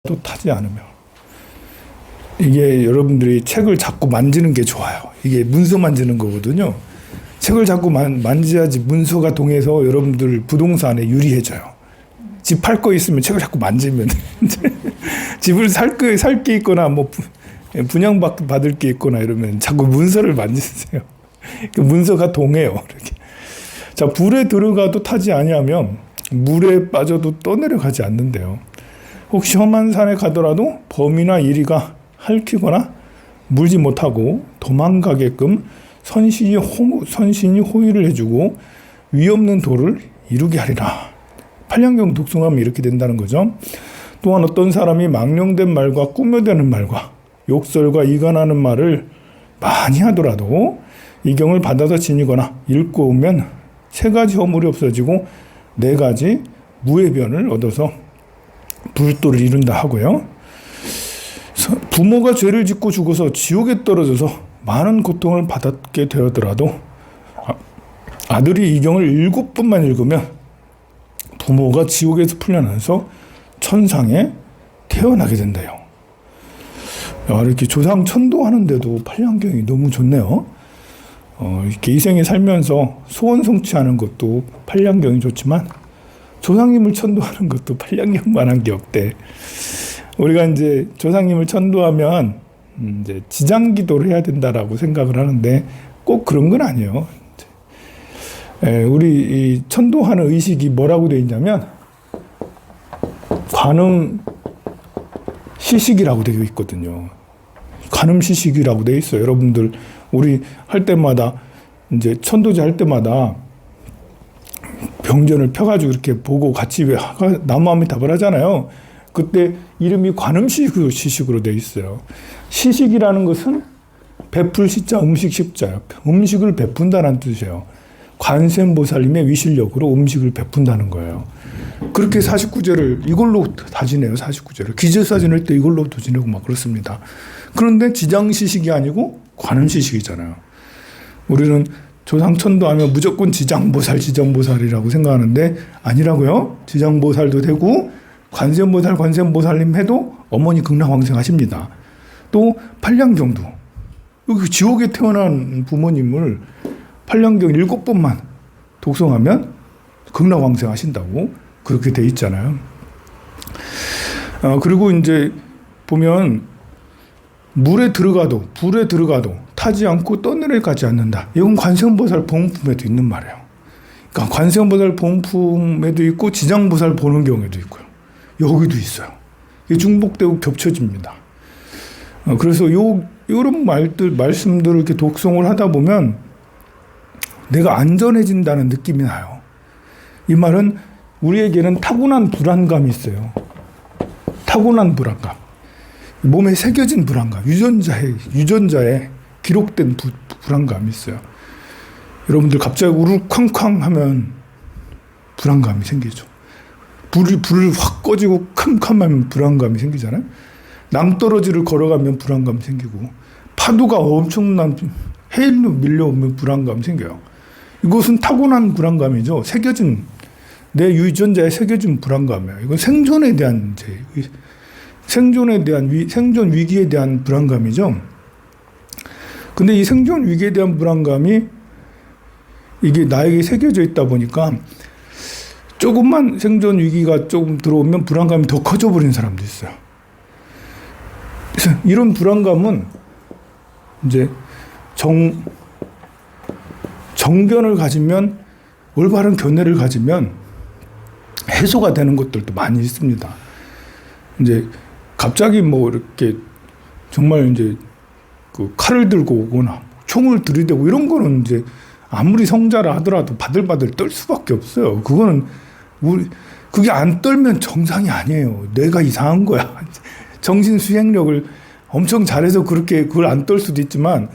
또 타지 않으면. 이게 여러분들이 책을 자꾸 만지는 게 좋아요. 이게 문서 만지는 거거든요. 책을 자꾸 만져야지 문서가 동해서 여러분들 부동산에 유리해져요. 집 팔 거 있으면 책을 자꾸 만지면 집을 살 게 있거나 뭐 분양 받을 게 있거나 이러면 자꾸 문서를 만지세요. 그 문서가 동해요. 이렇게. 자, 불에 들어가도 타지 아니하면 물에 빠져도 떠내려가지 않는데요. 혹시 험한 산에 가더라도 범이나 이리가 핥히거나 물지 못하고 도망가게끔 선신이 호의를 해주고 위없는 도를 이루게 하리라. 팔량경 독송하면 이렇게 된다는 거죠. 또한 어떤 사람이 망령된 말과 꾸며대는 말과 욕설과 이간하는 말을 많이 하더라도 이 경을 받아서 지니거나 읽고 오면 세 가지 허물이 없어지고 네 가지 무의 변을 얻어서 불도를 이룬다 하고요. 부모가 죄를 짓고 죽어서 지옥에 떨어져서 많은 고통을 받게 되었더라도 아들이 이 경을 7번만 읽으면 부모가 지옥에서 풀려나서 천상에 태어나게 된대요. 이렇게 조상 천도하는데도 팔량경이 너무 좋네요. 이렇게 이 생에 살면서 소원 성취하는 것도 팔량경이 좋지만 조상님을 천도하는 것도 팔량경만한 게 없대. 우리가 이제 조상님을 천도하면 이제 지장기도를 해야 된다라고 생각을 하는데 꼭 그런 건 아니에요. 우리 이 천도하는 의식이 뭐라고 되어 있냐면 관음 시식이라고 되어 있거든요. 관음 시식이라고 되어 있어요. 여러분들 우리 할 때마다 이제 천도제 할 때마다 병전을 펴가지고 이렇게 보고 같이 나무아미타불 하잖아요. 그때 이름이 관음시식으로 되어 있어요. 시식이라는 것은 베풀 시자, 음식 십자요. 음식을 베푼다는 뜻이에요. 관세음보살님의 위실력으로 음식을 베푼다는 거예요. 그렇게 49제를 이걸로 다 지내요. 49제를. 기제사 지낼 때 이걸로도 지내고 막 그렇습니다. 그런데 지장시식이 아니고 관음시식이잖아요. 우리는 조상천도하면 무조건 지장보살이라고 생각하는데 아니라고요. 지장보살도 되고 관세음보살님 해도 어머니 극락왕생하십니다. 또 팔량경도 여기 지옥에 태어난 부모님을 팔량경 7번만 독송하면 극락왕생하신다고 그렇게 돼 있잖아요. 그리고 이제 보면 물에 들어가도 불에 들어가도 타지 않고 떠내려가지 않는다. 이건 관세음보살 보험품에도 있는 말이에요. 그러니까 관세음보살 보험품에도 있고 지장보살 보는 경우에도 있고요. 여기도 있어요. 이게 중복되고 겹쳐집니다. 그래서 이런 말씀들을 이렇게 독송을 하다 보면 내가 안전해진다는 느낌이 나요. 이 말은 우리에게는 타고난 불안감이 있어요. 타고난 불안감. 몸에 새겨진 불안감. 유전자에 기록된 불안감이 있어요. 여러분들 갑자기 우르쾅쾅 하면 불안감이 생기죠. 불을 확 꺼지고 캄캄하면 불안감이 생기잖아요. 낭떠러지를 걸어가면 불안감이 생기고 파도가 엄청난 해일로 밀려오면 불안감이 생겨요. 이것은 타고난 불안감이죠. 내 유전자에 새겨진 불안감이에요. 이건 생존 위기에 대한 불안감이죠. 근데 이 생존 위기에 대한 불안감이 이게 나에게 새겨져 있다 보니까 조금만 생존 위기가 조금 들어오면 불안감이 더 커져 버리는 사람도 있어요. 그래서 이런 불안감은 이제 정견을 가지면 올바른 견해를 가지면 해소가 되는 것들도 많이 있습니다. 이제 갑자기 뭐 이렇게 정말 이제 그 칼을 들고 오거나 총을 들이대고 이런 거는 이제 아무리 성자라 하더라도 바들바들 떨 수밖에 없어요. 그게 안 떨면 정상이 아니에요. 뇌가 이상한 거야. 정신 수행력을 엄청 잘해서 그걸 안 떨 수도 있지만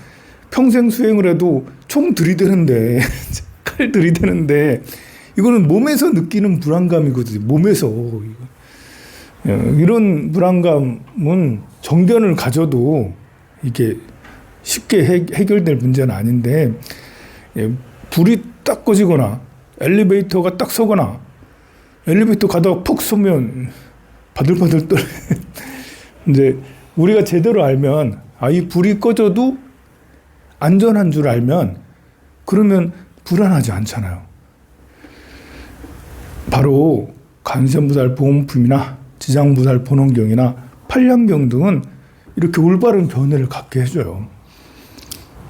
평생 수행을 해도 총 들이대는데 칼 들이대는데 이거는 몸에서 느끼는 불안감이거든요. 몸에서. 이런 불안감은 정견을 가져도 이게 쉽게 해결될 문제는 아닌데 불이 딱 꺼지거나 엘리베이터가 딱 서거나 엘리베이터 가다가 푹 서면 바들바들 떨. 이제 우리가 제대로 알면 이 불이 꺼져도 안전한 줄 알면 그러면 불안하지 않잖아요. 바로 간센부살 보온품이나 지장부살 본원경이나 팔량경 등은 이렇게 올바른 변해를 갖게 해줘요.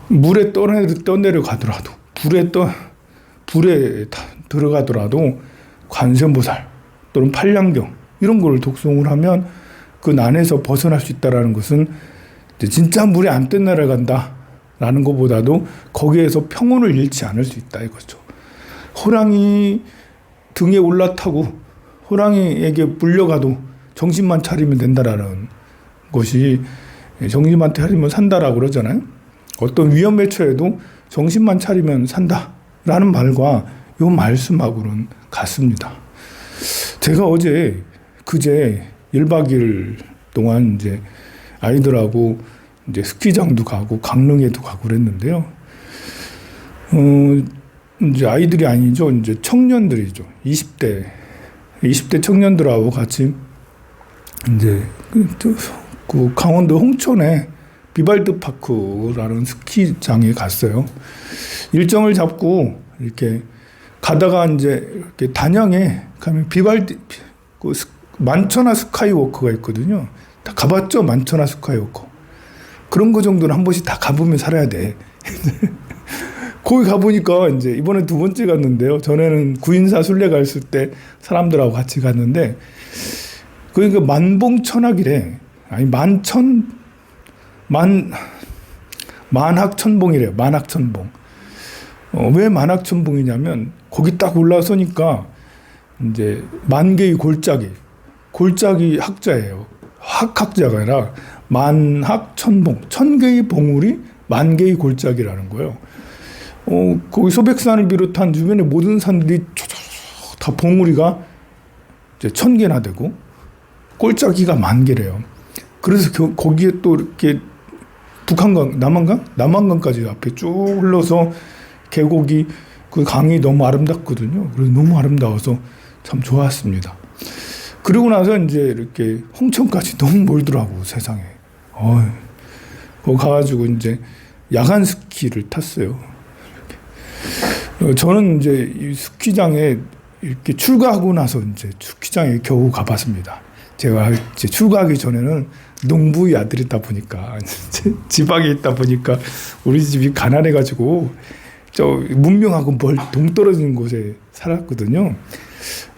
물에 떠내려가더라도 불에 들어가더라도 관세음보살 또는 팔량경 이런 걸 독송을 하면 그 난에서 벗어날 수 있다는 것은 진짜 물에 안 떠내려간다라는 것보다도 거기에서 평온을 잃지 않을 수 있다 이거죠. 호랑이 등에 올라타고 호랑이에게 물려가도 정신만 차리면 된다라는 것이 정신만 차리면 산다라고 그러잖아요. 어떤 위험에 처해도 정신만 차리면 산다라는 말과 이 말씀하고는 같습니다. 제가 그제 1박 2일 동안 이제 아이들하고 이제 스키장도 가고 강릉에도 가고 그랬는데요. 이제 아이들이 아니죠. 이제 청년들이죠. 20대 청년들하고 같이 이제 그 강원도 홍천에 비발드 파크라는 스키장에 갔어요. 일정을 잡고 이렇게 가다가 이제 이렇게 단양에 가면 만천하 스카이워크가 있거든요. 다 가봤죠? 만천하 스카이워크. 그런 거 정도는 한 번씩 다 가보면 살아야 돼. 거기 가보니까 이제 이번에 2번째 갔는데요. 전에는 구인사 순례 갔을 때 사람들하고 같이 갔는데 그러니까 만봉천학이래. 아니 만학천봉이래요. 만학천봉. 왜 만학천봉이냐면 거기 딱 올라서니까 이제 만개의 골짜기 학자예요. 학자가 아니라 만학천봉, 1000개의 봉우리 만개의 골짜기라는 거예요. 거기 소백산을 비롯한 주변의 모든 산들이 다 봉우리가 이제 1000개나 되고 골짜기가 10,000개래요. 그래서 거기에 또 이렇게 북한강, 남한강까지 앞에 쭉 흘러서 계곡이 그 강이 너무 아름답거든요. 그래서 너무 아름다워서 참 좋았습니다. 그리고 나서 이제 이렇게 홍천까지 너무 멀더라고 세상에. 거기 가가지고 이제 야간 스키를 탔어요. 저는 이제 이 스키장에 이렇게 출가하고 나서 이제 스키장에 겨우 가봤습니다. 제가 이제 출가하기 전에는 농부의 아들이다 보니까 지방에 있다 보니까 우리 집이 가난해가지고 저 문명하고 동떨어진 곳에 살았거든요.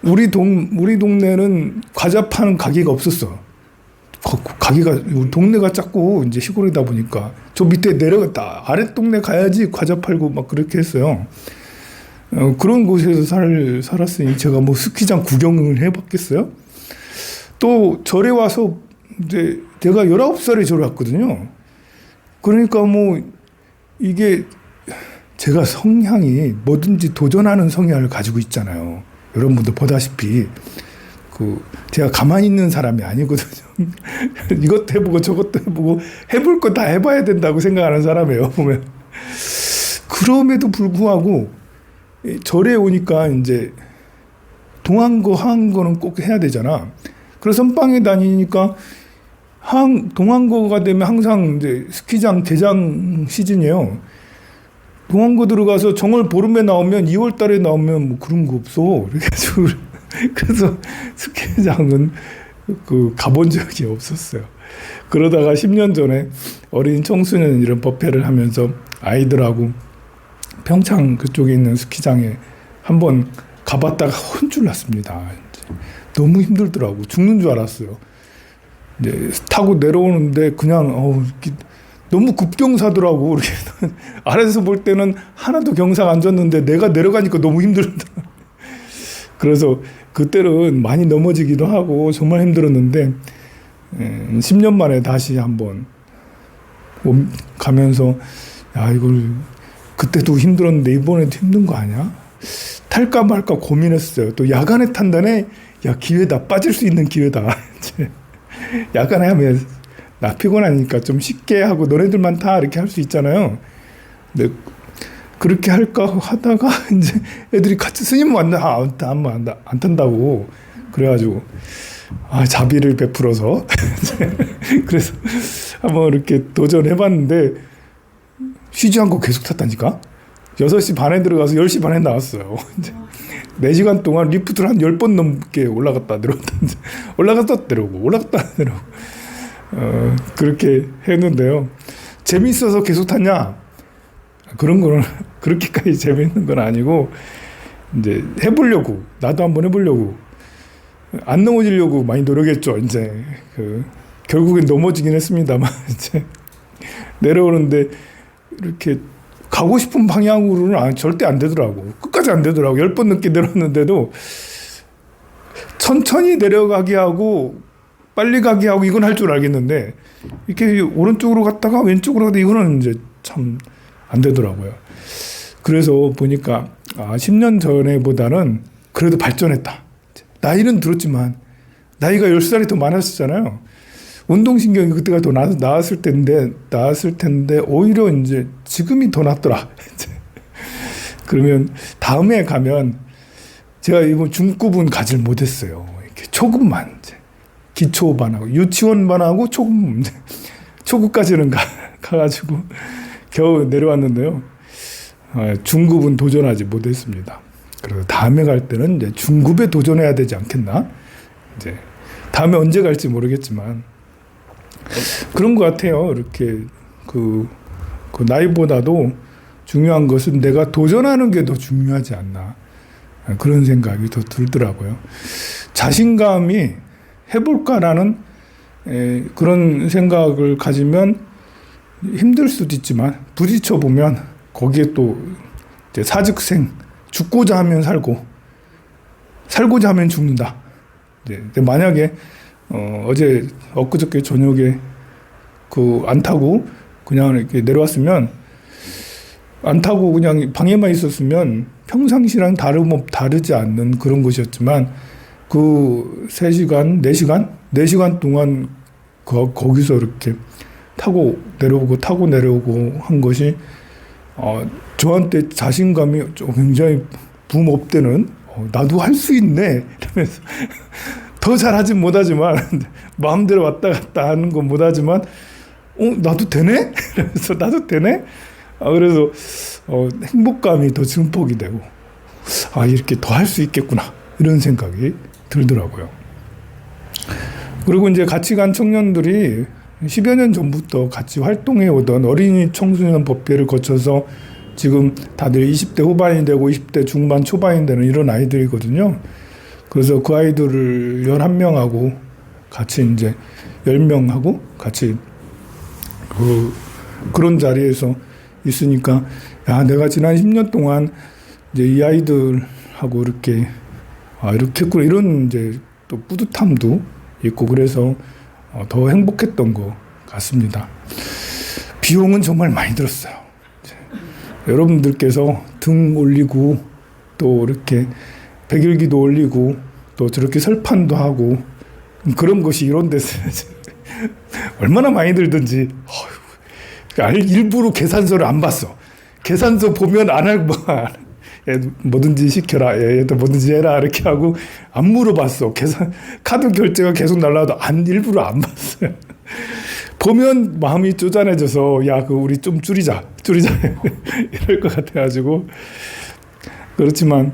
우리 동네는 과자 파는 가게가 없었어. 우리 동네가 작고 이제 시골이다 보니까 저 밑에 내려갔다 아래 동네 가야지 과자 팔고 막 그렇게 했어요. 그런 곳에서 살았으니 제가 뭐 스키장 구경을 해봤겠어요? 또 절에 와서 이제 제가 19살에 절에 왔거든요. 그러니까 뭐 이게 제가 성향이 뭐든지 도전하는 성향을 가지고 있잖아요. 여러분도 보다시피 제가 가만히 있는 사람이 아니거든요. 이것도 해보고 저것도 해보고 해볼 거 다 해봐야 된다고 생각하는 사람이에요. 보면 그럼에도 불구하고 절에 오니까 이제 동안거 하안거는 꼭 해야 되잖아. 그래서 선방에 다니니까 동안거가 되면 항상 이제 스키장 개장 시즌이에요. 동안거 들어가서 정월 보름에 나오면 2월 달에 나오면 뭐 그런 거 없어. 그래서 스키장은 가본 적이 없었어요. 그러다가 10년 전에 어린 청소년 이런 법회를 하면서 아이들하고 평창 그쪽에 있는 스키장에 한번 가봤다가 혼쭐 났습니다. 너무 힘들더라고. 죽는 줄 알았어요. 이제 타고 내려오는데 그냥 너무 급경사더라고. 이렇게 아래에서 볼 때는 하나도 경사가 안 졌는데 내가 내려가니까 너무 힘들더라고. 그래서 그때는 많이 넘어지기도 하고 정말 힘들었는데 10년 만에 다시 한번 가면서 이걸 그때도 힘들었는데 이번에도 힘든 거 아니야? 탈까 말까 고민했어요. 또 야간에 탄다네. 기회다. 빠질 수 있는 기회다. 야간에 하면 나 피곤하니까 좀 쉽게 하고 너네들만 타 이렇게 할 수 있잖아요. 근데 그렇게 할까 하다가 이제 애들이 같이 스님 왔나 안 탄다고 그래가지고 자비를 베풀어서 그래서 한번 이렇게 도전해봤는데 쉬지 않고 계속 탔다니까. 6시 반에 들어가서 10시 반에 나왔어요. 4시간 동안 리프트를 한 10번 넘게 올라갔다 내려왔다 올라갔다 내려오고 올라갔다 내려오고 그렇게 했는데요. 재밌어서 계속 탔냐? 그런 거는 그렇게까지 재밌는 건 아니고 이제 해보려고, 나도 한번 해보려고, 안 넘어지려고 많이 노력했죠. 이제 결국엔 넘어지긴 했습니다만 이제 내려오는데 이렇게 가고 싶은 방향으로는 절대 안 되더라고. 끝까지 안 되더라고. 10번 넘게 내려왔는데도 천천히 내려가게 하고 빨리 가게 하고 이건 할 줄 알겠는데 이렇게 오른쪽으로 갔다가 왼쪽으로 가다 이거는 이제 참 안 되더라고요. 그래서 보니까 10년 전에보다는 그래도 발전했다. 나이는 들었지만 나이가 10살이 더 많았었잖아요. 운동신경이 그때가 더 나았을 텐데 오히려 이제 지금이 더 낫더라. 그러면 다음에 가면 제가 이번 중급은 가질 못했어요. 이렇게 초급만 이제 기초반하고 유치원반하고 초급까지는 가가지고 겨우 내려왔는데요. 중급은 도전하지 못했습니다. 그래서 다음에 갈 때는 이제 중급에 도전해야 되지 않겠나? 이제 다음에 언제 갈지 모르겠지만 그런 것 같아요. 이렇게 그 나이보다도 중요한 것은 내가 도전하는 게 더 중요하지 않나, 그런 생각이 더 들더라고요. 자신감이 해볼까라는 그런 생각을 가지면 힘들 수도 있지만 부딪혀 보면 거기에 또 이제 사즉생, 죽고자 하면 살고 살고자 하면 죽는다. 근데 만약에 엊그저께 저녁에 안 타고 그냥 이렇게 내려왔으면, 안 타고 그냥 방에만 있었으면 평상시랑 다르지 않는 그런 곳이었지만 그 3시간, 4시간 동안 거기서 이렇게 타고 내려오고 한 것이 저한테 자신감이 굉장히 붐업되는, 나도 할 수 있네 이러면서 더 잘하진 못하지만 마음대로 왔다 갔다 하는 건 못하지만 나도 되네? 이러면서 나도 되네? 그래서 행복감이 더 증폭이 되고 이렇게 더 할 수 있겠구나 이런 생각이 들더라고요. 그리고 이제 같이 간 청년들이 10여 년 전부터 같이 활동해 오던 어린이 청소년 법회를 거쳐서 지금 다들 20대 후반이 되고 20대 중반 초반이 되는 이런 아이들이거든요. 그래서 그 아이들을 11명하고 같이 이제 10명하고 같이 그런 자리에서 있으니까 내가 지난 10년 동안 이제 이 아이들하고 이렇게 했구나 이런 이제 또 뿌듯함도 있고 그래서 더 행복했던 것 같습니다. 비용은 정말 많이 들었어요. 여러분들께서 등 올리고 또 이렇게 백일기도 올리고 또 저렇게 설판도 하고 그런 것이 이런 데서 얼마나 많이 들든지 일부러 계산서를 안 봤어. 계산서 보면 안 하고 뭐든지 시켜라, 얘도 뭐든지 해라 이렇게 하고 안 물어봤어. 카드 결제가 계속 날라와도 일부러 안 봤어요. 보면 마음이 쪼잔해져서 우리 좀 줄이자 이럴 것 같아가지고. 그렇지만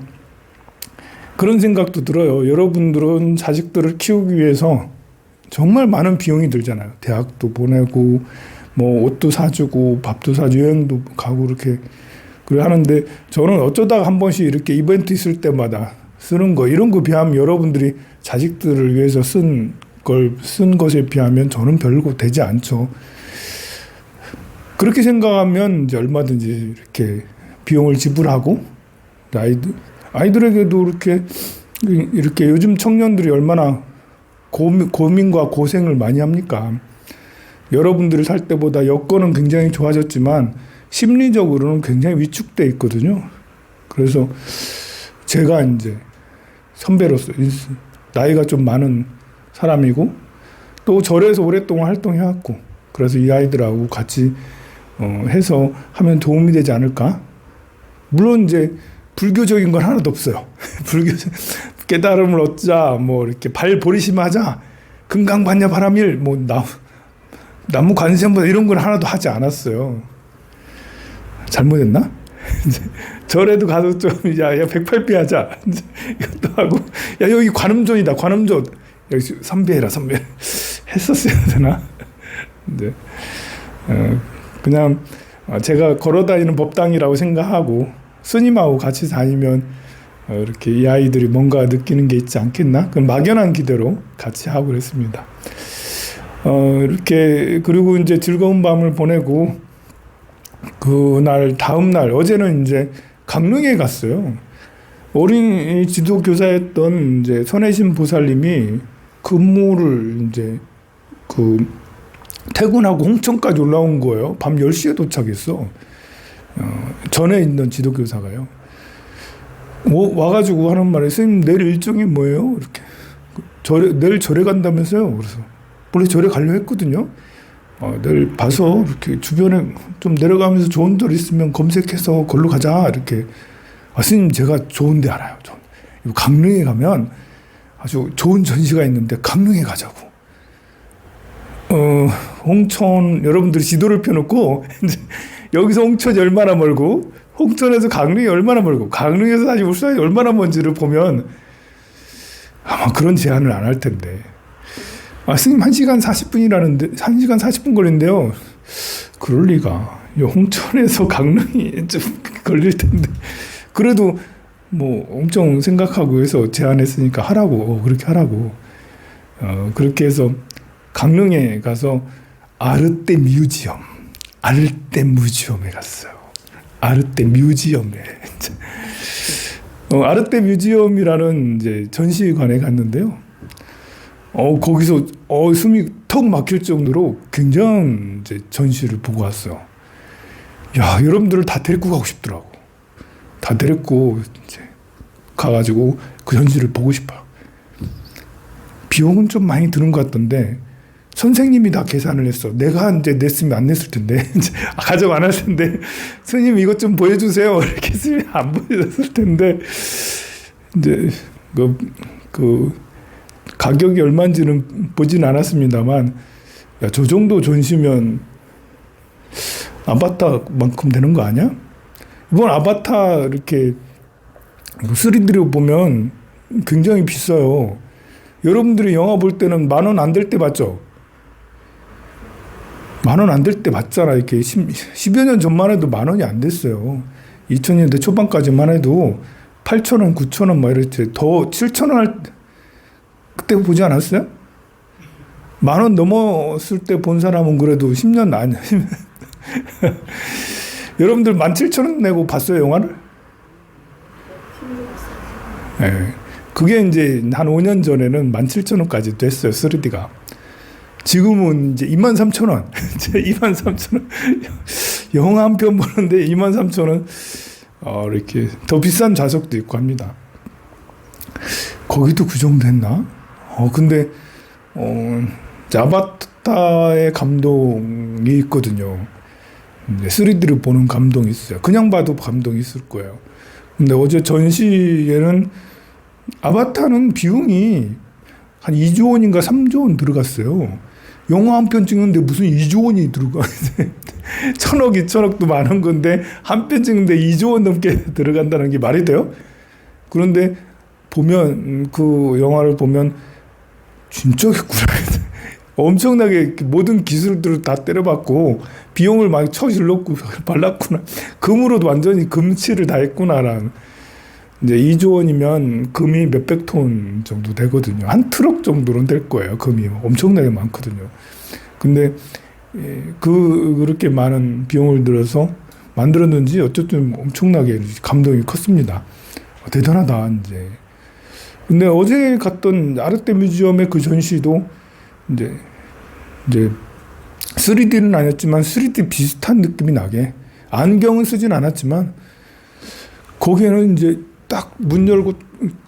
그런 생각도 들어요. 여러분들은 자식들을 키우기 위해서 정말 많은 비용이 들잖아요. 대학도 보내고 뭐 옷도 사주고 밥도 사주고 여행도 가고 이렇게 그래 하는데, 저는 어쩌다가 한 번씩 이렇게 이벤트 있을 때마다 쓰는 거, 이런 거 비하면 여러분들이 자식들을 위해서 쓴 것에 비하면 저는 별거 되지 않죠. 그렇게 생각하면 이제 얼마든지 이렇게 비용을 지불하고, 아이들에게도 이렇게 요즘 청년들이 얼마나 고민과 고생을 많이 합니까? 여러분들이 살 때보다 여건은 굉장히 좋아졌지만 심리적으로는 굉장히 위축돼 있거든요. 그래서 제가 이제 선배로서 나이가 좀 많은 사람이고 또 절에서 오랫동안 활동해왔고, 그래서 이 아이들하고 같이 해서 하면 도움이 되지 않을까? 물론 이제 불교적인 건 하나도 없어요. 깨달음을 얻자, 뭐 이렇게 발 보리심하자, 금강반야 바람일, 뭐 나무 관세음보다 이런 건 하나도 하지 않았어요. 잘못했나? 절에도 가서 좀, 야 108배 하자. 이것도 하고, 야, 여기 관음존이다, 관음존. 여기 선배해라, 선배. 했었어야 되나? 네. 그냥 제가 걸어다니는 법당이라고 생각하고, 스님하고 같이 다니면, 이렇게 이 아이들이 뭔가 느끼는 게 있지 않겠나? 그 막연한 기대로 같이 하고 그랬습니다. 이렇게, 그리고 이제 즐거운 밤을 보내고, 그날, 다음날, 어제는 이제 강릉에 갔어요. 어린 지도교사였던 이제 선혜심 보살님이 근무를 이제 퇴근하고 홍천까지 올라온 거예요. 밤 10시에 도착했어. 전에 있는 지도교사가요. 와가지고 하는 말에, 선생님 내일 일정이 뭐예요? 이렇게. 내일 절에 간다면서요? 그래서 원래 절에 가려고 했거든요. 내일 봐서 이렇게 주변에 좀 내려가면서 좋은 데 있으면 검색해서 걸로 가자. 이렇게. 스님 제가 좋은 데 알아요. 강릉에 가면 아주 좋은 전시가 있는데 강릉에 가자고. 홍천 여러분들이 지도를 펴놓고 여기서 홍천이 얼마나 멀고 홍천에서 강릉이 얼마나 멀고 강릉에서 다시 울산이 얼마나 먼지를 보면 아마 그런 제안을 안 할 텐데. 스님 1시간 40분이라는데 1시간 40분 걸린대요. 그럴 리가. 홍천에서 강릉이 좀 걸릴 텐데. 그래도 뭐 엄청 생각하고 해서 제안했으니까 하라고. 그렇게 하라고. 그렇게 해서 강릉에 가서 아르떼 뮤지엄에 갔어요. 아르떼 뮤지엄에. 아르떼 뮤지엄이라는 이제 전시관에 갔는데요. 거기서 숨이 턱 막힐 정도로 굉장한 이제 전시를 보고 왔어요. 야, 여러분들을 다 데리고 가고 싶더라고. 다 데리고 이제 가가지고 그 전시를 보고 싶어요. 비용은 좀 많이 드는 것 같던데 선생님이 다 계산을 했어. 내가 이제 냈으면 안 냈을 텐데 가정 안 할 텐데 선생님 이것 좀 보여주세요. 이렇게 했으면 안 보여줬을 텐데 이제 그 가격이 얼마인지는 보진 않았습니다만, 야, 저 정도 전시면 아바타만큼 되는 거 아니야? 이번 아바타 이렇게 3D로 보면 굉장히 비싸요. 여러분들이 영화 볼 때는 10,000원 안 될 때 봤죠? 10,000원 안 될 때 봤잖아. 이렇게 10여 년 전만 해도 10,000원이 안 됐어요. 2000년대 초반까지만 해도 8,000원, 9,000원 막 이랬지. 더 7,000원 할 그때 보지 않았어요? 10,000원 넘었을 때 본 사람은 그래도 10년 아니야. 여러분들 17,000원 내고 봤어요, 영화를? 네. 그게 이제 한 5년 전에는 17,000원까지 됐어요, 3D가. 지금은 이제 23,000원. 23,000원. 영화 한 편 보는데 23,000원. 이렇게 더 비싼 좌석도 있고 합니다. 거기도 그 정도 했나? 근데, 아바타의 감동이 있거든요. 3D를 보는 감동이 있어요. 그냥 봐도 감동이 있을 거예요. 근데 어제 전시에는 아바타는 비용이 한 2조 원인가 3조 원 들어갔어요. 영화 한 편 찍는데 무슨 2조 원이 들어가. 1,000억, 2,000억도 많은 건데 한 편 찍는데 2조 원 넘게 들어간다는 게 말이 돼요? 그런데 보면 그 영화를 보면 진짜겠구나. 엄청나게 모든 기술들을 다 때려봤고 비용을 많이 쳐질렀고 발랐구나. 금으로도 완전히 금칠을 다 했구나라는. 이제 2조 원이면 금이 몇백 톤 정도 되거든요. 한 트럭 정도는 될 거예요. 금이 엄청나게 많거든요. 근데 그렇게 많은 비용을 들여서 만들었는지 어쨌든 엄청나게 감동이 컸습니다. 대단하다 이제. 근데 어제 갔던 아르떼 뮤지엄의 그 전시도 이제 3D는 아니었지만 3D 비슷한 느낌이 나게, 안경은 쓰진 않았지만 거기에는 이제 딱 문 열고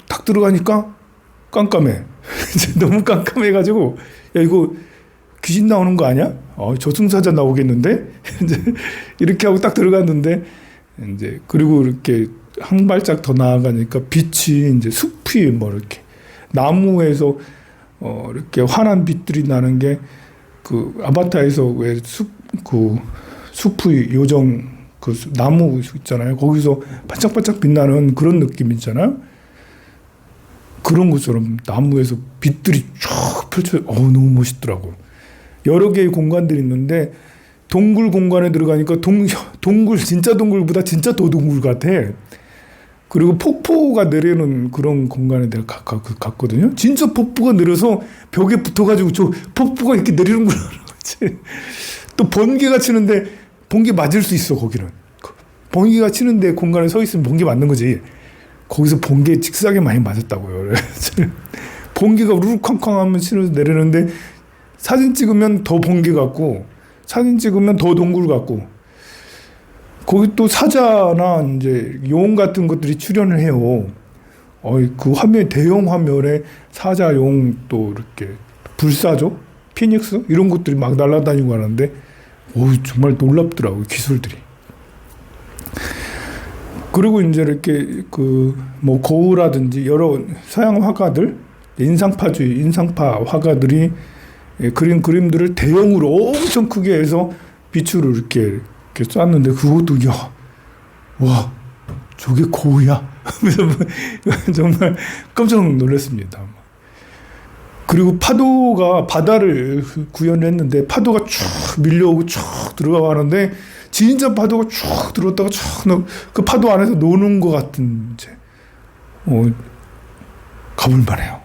딱 들어가니까 깜깜해. 너무 깜깜해가지고 야 이거 귀신 나오는 거 아니야? 저승사자 나오겠는데? 이제 이렇게 하고 딱 들어갔는데 이제 그리고 이렇게 한 발짝 더 나아가니까 빛이 이제 숲이 뭐 이렇게 나무에서 이렇게 환한 빛들이 나는 게 그 아바타에서 왜 그 숲의 요정 그 나무 있잖아요. 거기서 반짝반짝 빛나는 그런 느낌 있잖아요. 그런 것처럼 나무에서 빛들이 쫙 펼쳐, 너무 멋있더라고요. 여러 개의 공간들이 있는데 동굴 공간에 들어가니까 동굴 진짜 동굴보다 진짜 더 동굴 같아. 그리고 폭포가 내리는 그런 공간에 내가 갔거든요. 진짜 폭포가 내려서 벽에 붙어가지고 저 폭포가 이렇게 내리는구나. 또 번개가 치는데 번개 맞을 수 있어. 거기는 번개가 치는데 공간에 서 있으면 번개 맞는 거지. 거기서 번개 직사게 많이 맞았다고요. 번개가 우르르쾅쾅 하면 치면서 내리는데 사진 찍으면 더 번개 같고 사진 찍으면 더 동굴 같고 거기 또 사자나 이제 용 같은 것들이 출연을 해요. 그 화면 대형 화면에 사자, 용 또 이렇게 불사조, 피닉스 이런 것들이 막 날아다니고 하는데 정말 놀랍더라고요. 기술들이. 그리고 이제 이렇게 그 뭐 고우라든지 여러 서양 화가들, 인상파 화가들이 그린 그림들을 대형으로 엄청 크게 해서 비추를 이렇게 쐈는데 그것도 와 저게 고우야. 정말 깜짝 놀랐습니다. 그리고 파도가 바다를 구현했는데 파도가 쭉 밀려오고 쭉 들어가는데 진짜 파도가 쭉 들어왔다가 그 파도 안에서 노는 것 같은 이제 가볼만해요.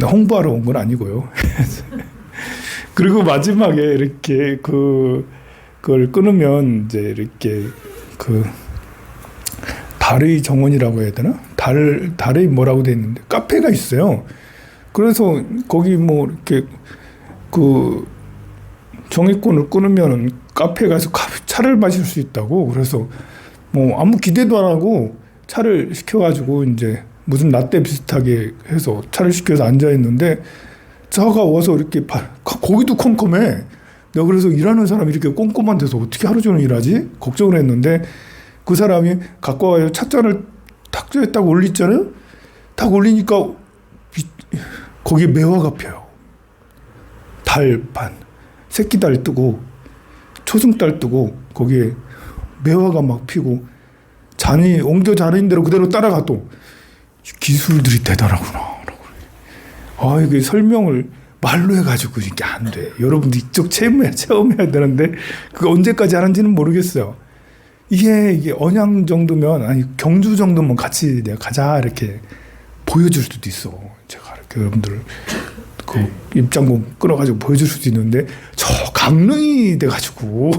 홍보하러 온 건 아니고요. 그리고 마지막에 이렇게 그걸 끊으면 이제 이렇게 그 달의 정원이라고 해야 되나? 달의 뭐라고 돼 있는데 카페가 있어요. 그래서 거기 뭐 이렇게 그 정액권을 끊으면 카페에 가서 차를 마실 수 있다고. 그래서 뭐 아무 기대도 안 하고 차를 시켜가지고 이제 무슨 라떼 비슷하게 해서 차를 시켜서 앉아 있는데 차가 와서 이렇게 거기도 컴컴해. 내가 그래서 일하는 사람이 이렇게 꼼꼼한 데서 어떻게 하루 종일 일하지? 걱정을 했는데 그 사람이 갖고 와요. 찻잔을 딱 올리잖아요. 딱 올리니까 거기에 매화가 펴요. 달반 새끼달 뜨고 초승달 뜨고 거기에 매화가 막 피고 잔이 옹겨 잔인 대로 그대로 따라가. 또 기술들이 대단하구나. 이게 설명을 말로 해가지고 이게 안 돼. 여러분도 직접 체험해야 되는데 그거 언제까지 하는지는 모르겠어요. 이게 언양 정도면 경주 정도면 같이 내가 가자 이렇게 보여줄 수도 있어. 제가 이렇게 여러분들 그 입장권 끊어가지고 보여줄 수도 있는데 저 강릉이 돼가지고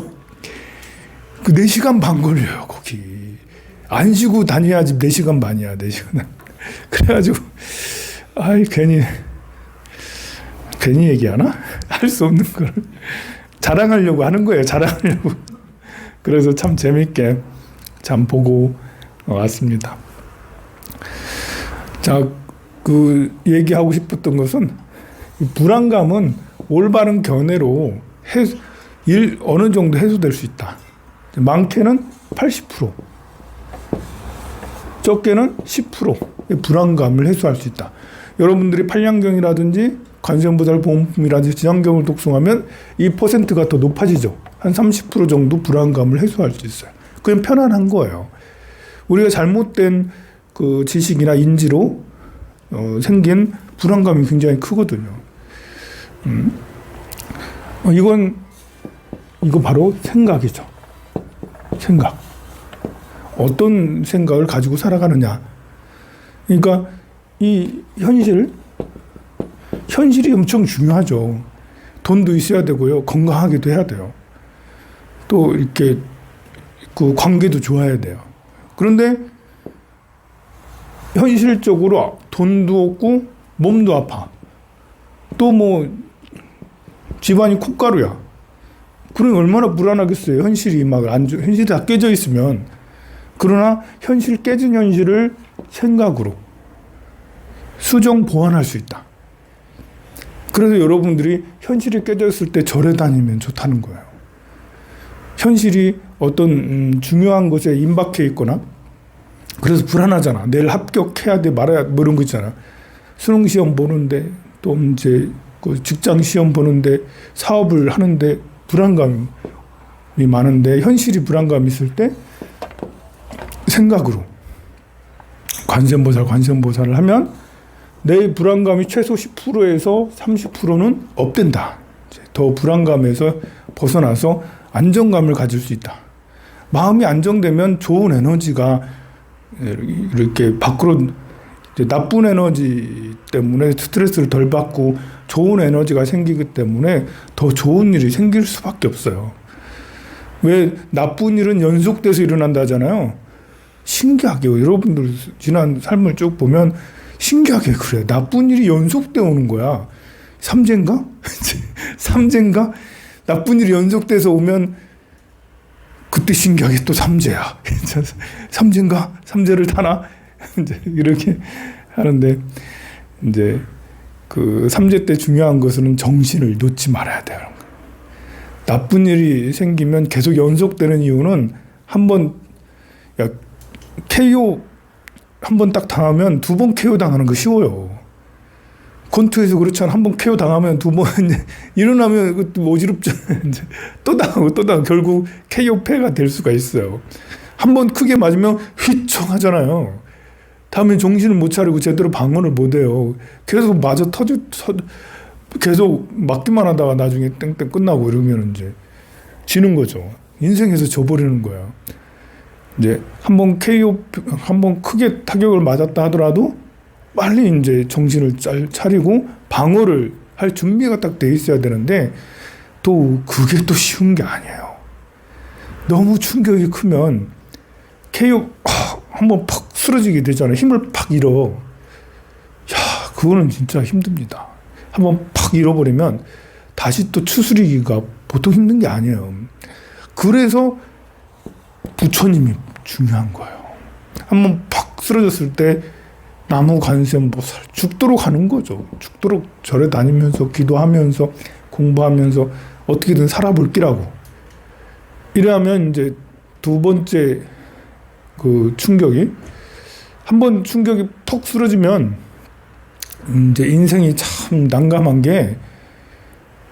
그 4시간 반 걸려요. 거기 안 쉬고 다녀야지 4시간 반이야. 4시간. 그래가지고 괜히 얘기하나? 할 수 없는 걸 자랑하려고 하는 거예요. 자랑하려고. 그래서 참 재밌게 참 보고 왔습니다. 자, 그 얘기하고 싶었던 것은 불안감은 올바른 견해로 어느 정도 해소될 수 있다. 많게는 80%, 적게는 10% 불안감을 해소할 수 있다. 여러분들이 팔량경이라든지 관세음보살보험품이라든지 지장경을 독송하면 이 퍼센트가 더 높아지죠. 한 30% 정도 불안감을 해소할 수 있어요. 그냥 편안한 거예요. 우리가 잘못된 그 지식이나 인지로 생긴 불안감이 굉장히 크거든요. 이거 바로 생각이죠. 생각. 어떤 생각을 가지고 살아가느냐. 그러니까 이 현실이 엄청 중요하죠. 돈도 있어야 되고요. 건강하게도 해야 돼요. 또 이렇게 그 관계도 좋아야 돼요. 그런데 현실적으로 돈도 없고 몸도 아파. 또 뭐 집안이 콩가루야. 그러면 얼마나 불안하겠어요. 현실이 다 깨져 있으면. 그러나 깨진 현실을 생각으로 수정 보완할 수 있다. 그래서 여러분들이 현실이 깨져 있을 때 절에 다니면 좋다는 거예요. 현실이 어떤 중요한 것에 임박해 있거나 그래서 불안하잖아. 내일 합격해야 돼 말아야 뭐 이런 거 있잖아. 수능 시험 보는데 또 이제 그 직장 시험 보는데 사업을 하는데 불안감이 많은데 현실이 불안감이 있을 때 생각으로 관세음보살을 하면 내 불안감이 최소 10%에서 30%는 업된다. 더 불안감에서 벗어나서 안정감을 가질 수 있다. 마음이 안정되면 좋은 에너지가 이렇게 밖으로 나쁜 에너지 때문에 스트레스를 덜 받고 좋은 에너지가 생기기 때문에 더 좋은 일이 생길 수밖에 없어요. 왜 나쁜 일은 연속돼서 일어난다잖아요. 신기하게 여러분들 지난 삶을 쭉 보면 신기하게 그래. 나쁜 일이 연속돼 오는 거야. 삼재인가? 삼재인가? 나쁜 일이 연속돼서 오면 그때 신기하게 또 삼재야. 삼재인가? 삼재를 타나? 이제 이렇게 하는데 이제 그 삼재 때 중요한 것은 정신을 놓지 말아야 돼요. 나쁜 일이 생기면 계속 연속되는 이유는 한번 KO 한 번 딱 당하면 두 번 KO 당하는 거 쉬워요. 권투에서 그렇잖아. 한 번 KO 당하면 두 번 일어나면 그것도 어지럽잖아요. 또 당하고 또 당하고 결국 KO 패가 될 수가 있어요. 한 번 크게 맞으면 휘청하잖아요. 다음에 정신을 못 차리고 제대로 방어를 못 해요. 계속 맞아 계속 맞기만 하다가 나중에 땡땡 끝나고 이러면 이제 지는 거죠. 인생에서 져버리는 거야. 이제 한번 크게 타격을 맞았다 하더라도 빨리 이제 정신을 차리고 방어를 할 준비가 딱 돼 있어야 되는데 또 그게 또 쉬운 게 아니에요. 너무 충격이 크면 KO 한번 팍 쓰러지게 되잖아요. 힘을 팍 잃어. 야, 그거는 진짜 힘듭니다. 한번 팍 잃어버리면 다시 또 추스리기가 보통 힘든 게 아니에요. 그래서 부처님이 중요한 거예요. 한번 팍 쓰러졌을 때 나무 관세음보살 죽도록 하는 거죠. 죽도록 절에 다니면서 기도하면서 공부하면서 어떻게든 살아볼기라고. 이래야면 이제 두 번째 그 충격이 한번 충격이 톡 쓰러지면 이제 인생이 참 난감한 게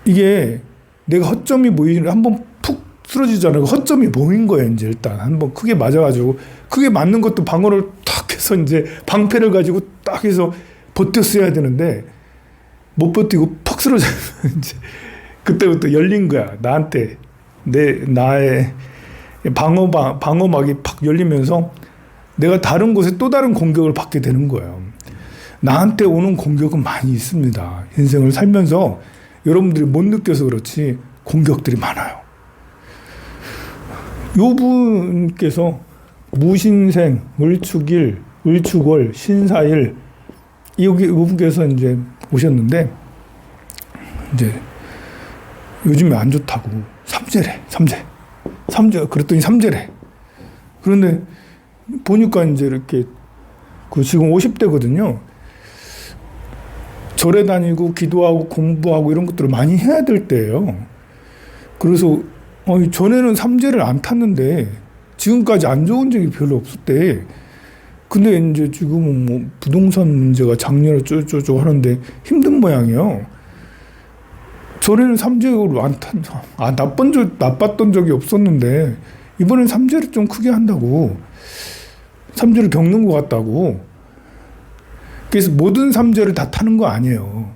이게 내가 허점이 보이는 한번 푹 쓰러지잖아요. 허점이 보인 거예요. 이제 일단 한번 크게 맞아가지고 크게 맞는 것도 방어를 탁 해서 이제 방패를 가지고 딱 해서 버텼어야 되는데 못 버티고 퍽 쓰러져. 이제 그때부터 열린 거야. 나한테 나의 방어막이 팍 열리면서 내가 다른 곳에 또 다른 공격을 받게 되는 거예요. 나한테 오는 공격은 많이 있습니다. 인생을 살면서 여러분들이 못 느껴서 그렇지 공격들이 많아요. 요 분께서 무신생, 을축일, 을축월, 신사일 이 분께서 이제 오셨는데 이제 요즘에 안 좋다고 삼재 그랬더니 삼재래. 그런데 보니까 이제 이렇게 그 지금 50대거든요. 절에 다니고 기도하고 공부하고 이런 것들을 많이 해야 될 때예요. 그래서 전에는 삼재를 안 탔는데 지금까지 안 좋은 적이 별로 없었대. 근데 이제 지금은 뭐 부동산 문제가 작년에 쪼쪼쪼 하는데 힘든 모양이에요. 전에는 삼재를 안 나빴던 적이 없었는데 이번엔 삼재를 좀 크게 한다고. 삼재를 겪는 것 같다고. 그래서 모든 삼재를 다 타는 거 아니에요.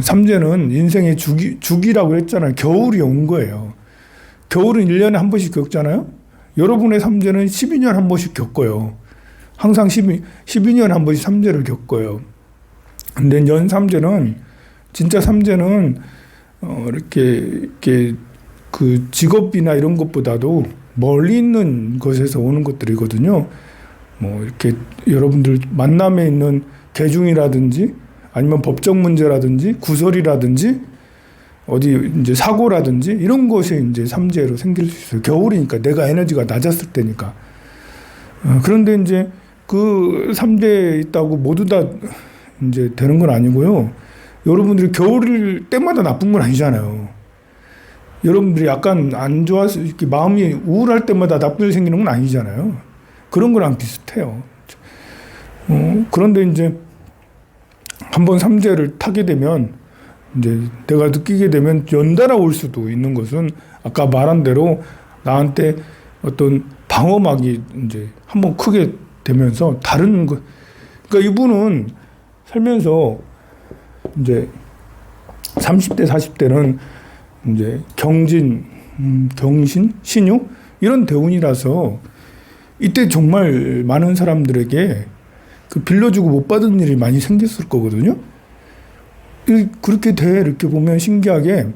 삼재는 인생의 주기라고 했잖아요. 겨울이 온 거예요. 겨울은 1년에 한 번씩 겪잖아요. 여러분의 삼재는 12년에 한 번씩 겪어요. 항상 12년에 한 번씩 삼재를 겪어요. 근데 연삼재는 진짜 삼재는 이렇게 그 직업이나 이런 것보다도 멀리 있는 것에서 오는 것들이거든요. 뭐 이렇게 여러분들 만남에 있는 계중이라든지 아니면 법적 문제라든지 구설이라든지 어디 이제 사고라든지 이런 것이 이제 삼재로 생길 수 있어요. 겨울이니까 내가 에너지가 낮았을 때니까. 그런데 이제 그 삼재에 있다고 모두 다 이제 되는 건 아니고요. 여러분들이 겨울일 때마다 나쁜 건 아니잖아요. 여러분들이 약간 안 좋아서 이렇게 마음이 우울할 때마다 나쁜 일 생기는 건 아니잖아요. 그런 거랑 비슷해요. 그런데 이제 한번 삼재를 타게 되면 이제 내가 느끼게 되면 연달아 올 수도 있는 것은 아까 말한 대로 나한테 어떤 방어막이 이제 한번 크게 되면서 다른 거. 그러니까 이분은 살면서 이제 30대, 40대는 이제 경진, 경신, 신유 이런 대운이라서 이때 정말 많은 사람들에게 그 빌려주고 못 받은 일이 많이 생겼을 거거든요. 그렇게 돼 이렇게 보면 신기하게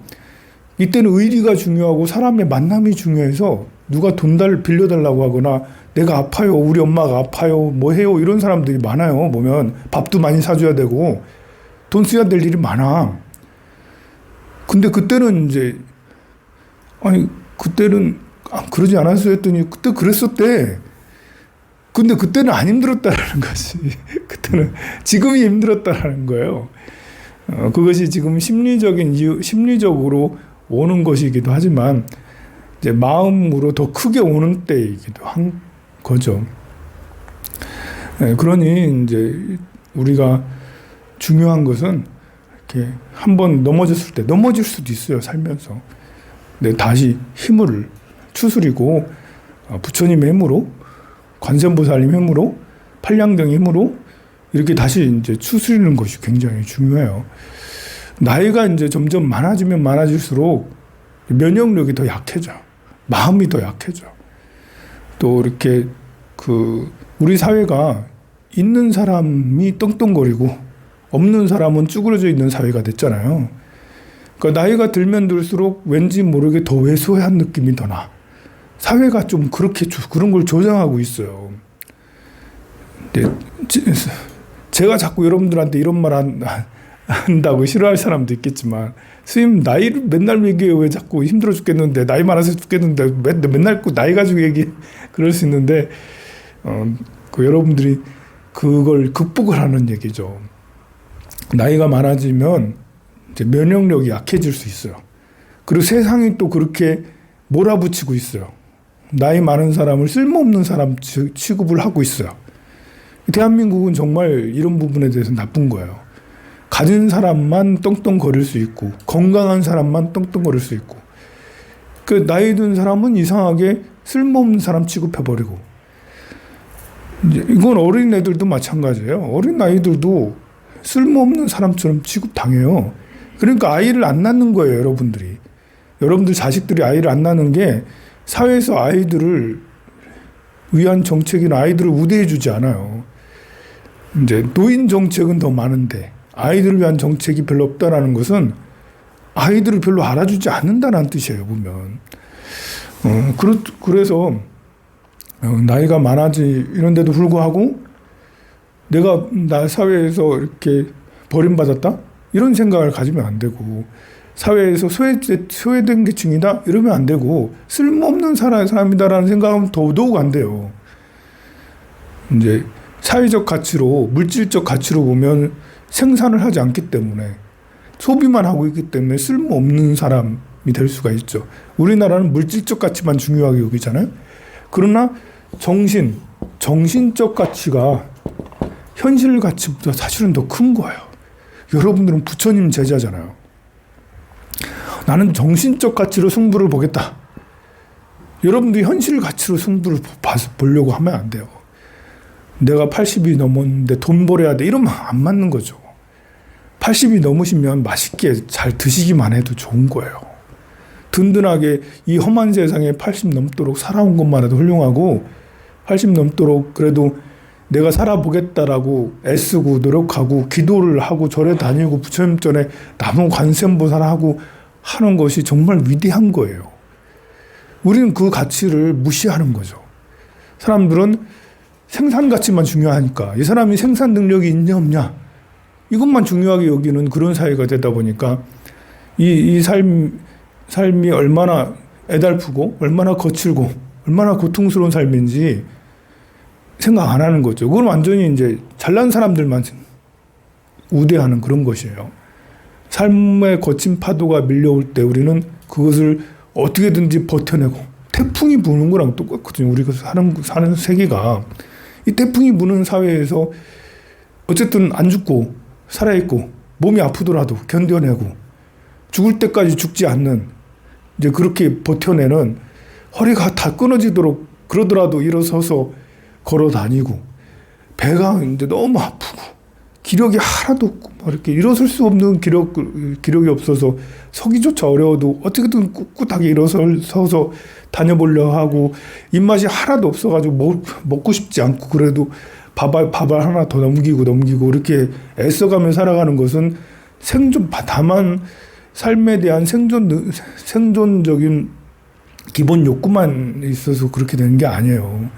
이때는 의리가 중요하고 사람의 만남이 중요해서 누가 돈 빌려달라고 하거나 내가 아파요, 우리 엄마가 아파요, 뭐 해요 이런 사람들이 많아요. 보면 밥도 많이 사줘야 되고 돈 써야 될 일이 많아. 근데 그때는 이제 아니 그때는 그러지 않았어요 했더니 그때 그랬었대. 근데 그때는 안 힘들었다라는 것이 그때는 지금이 힘들었다라는 거예요. 그것이 지금 심리적인 이유, 심리적으로 오는 것이기도 하지만 이제 마음으로 더 크게 오는 때이기도 한 거죠. 그러니 이제 우리가 중요한 것은 이렇게 한번 넘어졌을 때 넘어질 수도 있어요, 살면서. 근데 다시 힘을 추스리고 부처님의 힘으로, 관세음보살님 힘으로, 팔량등 힘으로 이렇게 다시 이제 추스리는 것이 굉장히 중요해요. 나이가 이제 점점 많아지면 많아질수록 면역력이 더 약해져. 마음이 더 약해져. 또 이렇게 우리 사회가 있는 사람이 떵떵거리고 없는 사람은 쭈그러져 있는 사회가 됐잖아요. 그러니까 나이가 들면 들수록 왠지 모르게 더 왜소한 느낌이 더 나. 사회가 좀 그렇게 그런 걸 조장하고 있어요. 근데 제가 자꾸 여러분들한테 이런 말 한다고 싫어할 사람도 있겠지만 스님 나이를 맨날 얘기해요. 왜 자꾸 힘들어 죽겠는데 나이 많아서 죽겠는데 맨날 나이 가지고 그럴 수 있는데 여러분들이 그걸 극복을 하는 얘기죠. 나이가 많아지면 이제 면역력이 약해질 수 있어요. 그리고 세상이 또 그렇게 몰아붙이고 있어요. 나이 많은 사람을 쓸모없는 사람 취급을 하고 있어요. 대한민국은 정말 이런 부분에 대해서 나쁜 거예요. 가진 사람만 떵떵거릴 수 있고 건강한 사람만 떵떵거릴 수 있고 그 나이 든 사람은 이상하게 쓸모없는 사람 취급해버리고 이건 어린 애들도 마찬가지예요. 어린 아이들도 쓸모없는 사람처럼 취급당해요. 그러니까 아이를 안 낳는 거예요, 여러분들이. 여러분들 자식들이 아이를 안 낳는 게 사회에서 아이들을 위한 정책이나 아이들을 우대해 주지 않아요. 이제 노인 정책은 더 많은데 아이들을 위한 정책이 별로 없다라는 것은 아이들을 별로 알아주지 않는다는 뜻이에요, 보면. 그래서 나이가 이런데도 불구하고 내가 사회에서 이렇게 버림받았다? 이런 생각을 가지면 안 되고 사회에서 소외된 계층이다? 이러면 안 되고 쓸모없는 사람이다라는 생각하면 더더욱 안 돼요. 이제 사회적 가치로 물질적 가치로 보면 생산을 하지 않기 때문에 소비만 하고 있기 때문에 쓸모없는 사람이 될 수가 있죠. 우리나라는 물질적 가치만 중요하게 여기잖아요. 그러나 정신적 가치가 현실 가치보다 사실은 더 큰 거예요. 여러분들은 부처님 제자잖아요. 나는 정신적 가치로 승부를 보겠다. 여러분들이 현실 가치로 승부를 보려고 하면 안 돼요. 내가 80이 넘었는데 돈 벌어야 돼. 이러면 안 맞는 거죠. 80이 넘으시면 맛있게 잘 드시기만 해도 좋은 거예요. 든든하게 이 험한 세상에 80 넘도록 살아온 것만 해도 훌륭하고 80 넘도록 그래도 내가 살아보겠다라고 애쓰고 노력하고 기도를 하고 절에 다니고 부처님 전에 나무 관세음보살하고 하는 것이 정말 위대한 거예요. 우리는 그 가치를 무시하는 거죠. 사람들은 생산 가치만 중요하니까 이 사람이 생산 능력이 있냐 없냐 이것만 중요하게 여기는 그런 사회가 되다 보니까 이 삶이 얼마나 애달프고 얼마나 거칠고 얼마나 고통스러운 삶인지 생각 안 하는 거죠. 그건 완전히 이제 잘난 사람들만 우대하는 그런 것이에요. 삶의 거친 파도가 밀려올 때 우리는 그것을 어떻게든지 버텨내고 태풍이 부는 거랑 똑같거든요. 우리가 사는 세계가 이 태풍이 부는 사회에서 어쨌든 안 죽고 살아있고 몸이 아프더라도 견뎌내고 죽을 때까지 죽지 않는 이제 그렇게 버텨내는 허리가 다 끊어지도록 그러더라도 일어서서 걸어 다니고 배가 이제 너무 아프고 기력이 하나도 없고 막 이렇게 일어설 수 없는 기력이 없어서 서기조차 어려워도 어떻게든 꿋꿋하게 일어서서 다녀보려 하고 입맛이 하나도 없어가지고 먹고 싶지 않고 그래도 밥알 하나 더 넘기고 이렇게 애써가며 살아가는 것은 다만 삶에 대한 생존적인 기본 욕구만 있어서 그렇게 되는 게 아니에요.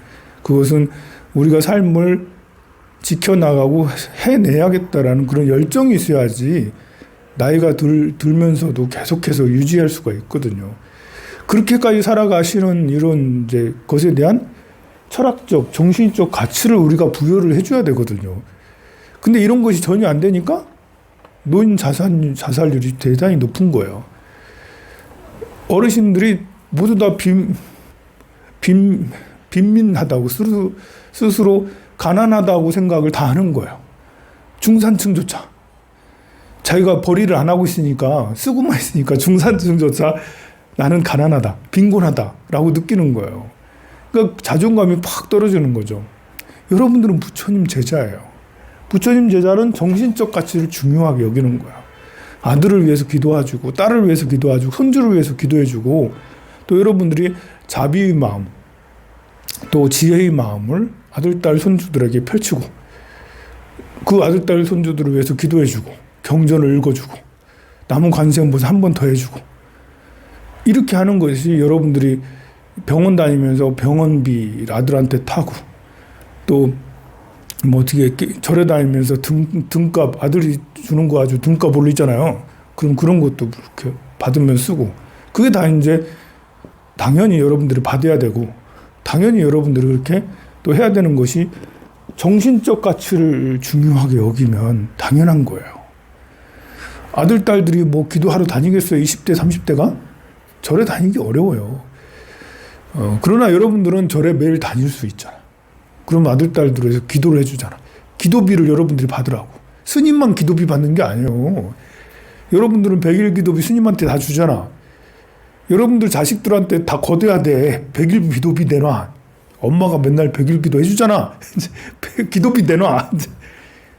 그것은 우리가 삶을 지켜나가고 해내야겠다라는 그런 열정이 있어야지 나이가 들면서도 계속해서 유지할 수가 있거든요. 그렇게까지 살아가시는 이런 이제 것에 대한 철학적, 정신적 가치를 우리가 부여를 해줘야 되거든요. 근데 이런 것이 전혀 안 되니까 노인 자살률이 대단히 높은 거예요. 어르신들이 모두 다 빈민하다고 스스로 가난하다고 생각을 다 하는 거예요. 중산층조차. 자기가 벌이를 안 하고 있으니까 쓰고만 있으니까 중산층조차 나는 가난하다, 빈곤하다라고 느끼는 거예요. 그러니까 자존감이 팍 떨어지는 거죠. 여러분들은 부처님 제자예요. 부처님 제자는 정신적 가치를 중요하게 여기는 거야. 아들을 위해서 기도해주고 딸을 위해서 기도해주고 손주를 위해서 기도해주고 또 여러분들이 자비의 마음 또 지혜의 마음을 아들, 딸, 손주들에게 펼치고 그 아들, 딸, 손주들을 위해서 기도해주고 경전을 읽어주고 남은 관세음보살 한 번 더 해주고 이렇게 하는 것이 여러분들이 병원 다니면서 병원비 아들한테 타고 또 뭐 어떻게 절에 다니면서 등값 아들이 주는 거 아주 등값 올리잖아요. 그럼 그런 것도 그렇게 받으면 쓰고 그게 다 이제 당연히 여러분들이 받아야 되고 당연히 여러분들이 그렇게 또 해야 되는 것이 정신적 가치를 중요하게 여기면 당연한 거예요. 아들, 딸들이 뭐 기도하러 다니겠어요? 20대, 30대가? 절에 다니기 어려워요. 그러나 여러분들은 절에 매일 다닐 수 있잖아. 그럼 아들, 딸들에서 기도를 해주잖아. 기도비를 여러분들이 받으라고. 스님만 기도비 받는 게 아니에요. 여러분들은 100일 기도비 스님한테 다 주잖아. 여러분들 자식들한테 다 거둬야 돼. 100일 기도비 내놔. 엄마가 맨날 100일 기도 해주잖아. 기도비 내놔.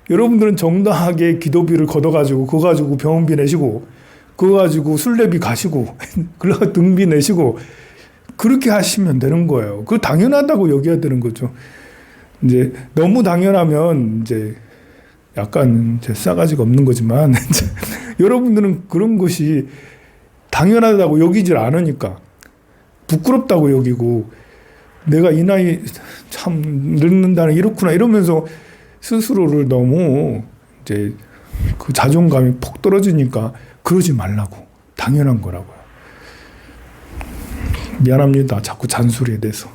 여러분들은 정당하게 기도비를 걷어가지고 그거 가지고 병원비 내시고 그거 가지고 술래비 가시고 그러고 등비 내시고 그렇게 하시면 되는 거예요. 그거 당연하다고 여겨야 되는 거죠. 이제 너무 당연하면 이제 약간 이제 싸가지가 없는 거지만 여러분들은 그런 것이 당연하다고 여기질 않으니까 부끄럽다고 여기고 내가 이 나이 참 늙는다는 이렇구나 이러면서 스스로를 너무 이제 그 자존감이 폭 떨어지니까 그러지 말라고 당연한 거라고요. 미안합니다. 자꾸 잔소리에 대해서.